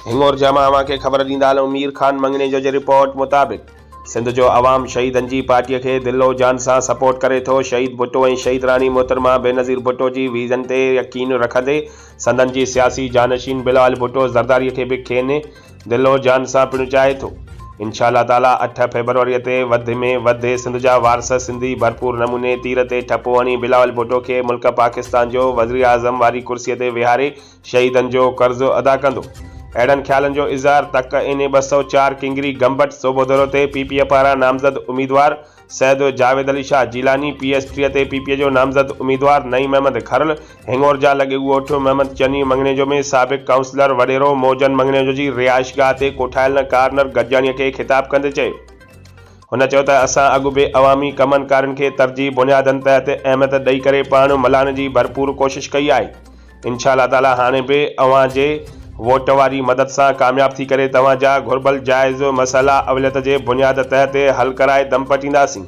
हिंगोर जामा अवां खे ख़बर ॾींदा हलूं। मीर ख़ान मंगने जो रिपोर्ट मुताबिक़ सिंध जो अवाम शहीदनि जी पार्टीअ खे दिलो जान सां सपोर्ट करे थो। शहीद भुट्टो ऐं शहीद रानी मोहतरमा बेनज़ीर भुट्टो जी वीज़न ते यकीन रखंदे संदन जी सियासी जानशीन बिलावल भुट्टो ज़रदारीअ खे बि खेनि दिलो जान सां पिणु चाहे थो। इंशाअल्लाह ताला 8 फेबरवरी ते वधि में वधि सिंध जा वारस सिंधी भरपूर नमूने तीर ते ठपो हणी बिलावल भुट्टो खे मुल्क पाकिस्तान जो वज़ीर आज़म वारी कुर्सीअ ते विहारे शहीदनि जो कर्ज़ु अदा कंदो। अहिड़नि ख़्यालनि जो इज़हार तक इन 204 किंगरी गंबट सोबोदरो ते पीपीए पारां नामज़द उम्मीदवार सैद जावेद अली शाह जीलानी, PS3 ते पीपीए जो नामज़द उम्मीदवार नईम अहमद खरल, हिंगोर जा लॻे ॻोठ महमद चनी मंगनेजो में साबिक़ काउंसलर वॾेरो मोहजन मंगनेजो जी रिहाइशगाह ते कोठायल कार्नर गॾिजाणीअ खे ख़िताब कंदे चयो। हुन चयो त असां अॻु बि अवामी कमनि कारनि खे तरजीह बुनियादनि तहत अहमियत ॾेई करे पाण मल्हाइण जी भरपूर कोशिशि कई आहे। इंशाअल्लाह ताला हाणे बि अवां जे वोट वारी मदद सां कामयाब थी करे तव्हांजा घुर्बल जाइज़ मसइला अवलियत जे बुनियाद तहत हल कराए दम पटींदासीं।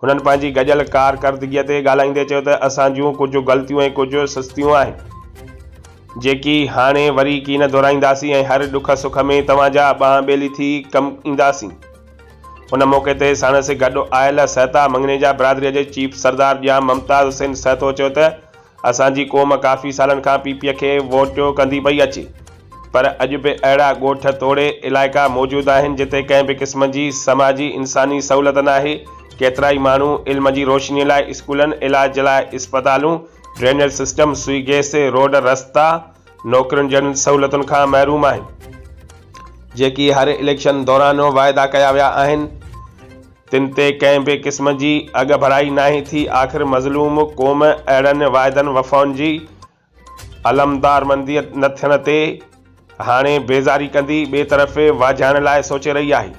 हुननि पंहिंजी गॾियल कारकर्दगीअ ते ॻाल्हाईंदे चयो त असां जूं कुझु ग़लतियूं ऐं कुझु सुस्तियूं आहिनि जेकी हाणे वरी की न दोहराईंदासीं ऐं हर ॾुख सुख में तव्हांजा ॿांह ॿेली थी कमु ईंदासीं। हुन मौक़े ते साणुसि गॾु आयल सहता मंगनेजा बिरादरीअ जे चीफ सरदार ॼा मुमताज़ हुसैन सहतो चयो त असांजी क़ौम काफ़ी सालनि खां पीपीए खे वोट कंदी पई अचे, पर अॼु बि अहिड़ा ॻोठ तोड़े इलाइक़ा मौजूदु आहिनि जिते कंहिं बि क़िस्म जी समाजी इंसानी सहूलियत न आहे। केतिरा ई माण्हू इल्म जी रोशनीअ लाइ स्कूलनि, इलाज लाइ इस्पतालूं, ड्रेनेज सिस्टम, सुई गैस, रोड रस्ता, नौकरियुनि जहिड़ियुनि सहूलियतुनि खां महरूम आहिनि जेकी हर इलेक्शन दौरान वाइदा कया विया आहिनि। तिन ते कंहिं बि क़िस्म जी अॻ भराई नाहे थी। आख़िर मज़लूम क़ौम अहिड़नि वाइदनि वफ़ाउनि जी अलमदारमंदी न थियण ते हाणे बेज़ारी कंदी ॿिए तरफ़ वाझाइण लाइ सोचे रही आहे।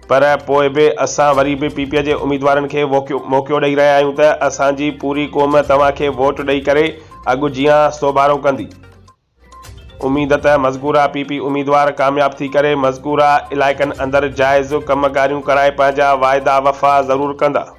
पर पोइ बि असां वरी बि पीपीए जे उम्मीदवारनि खे मौक़ो ॾेई रहिया आहियूं त असांजी पूरी क़ौम तव्हांखे वोट ॾेई करे अॻु जीअं सोभारो कंदी। उम्मीद त मज़कूरा पीपी उम्मीदवार कामयाब थी करे मज़कूरा इलाइक़नि अंदरि जाइज़ कमकारियूं कराए पंहिंजा वाइदा वफ़ा ज़रूरु कंदा।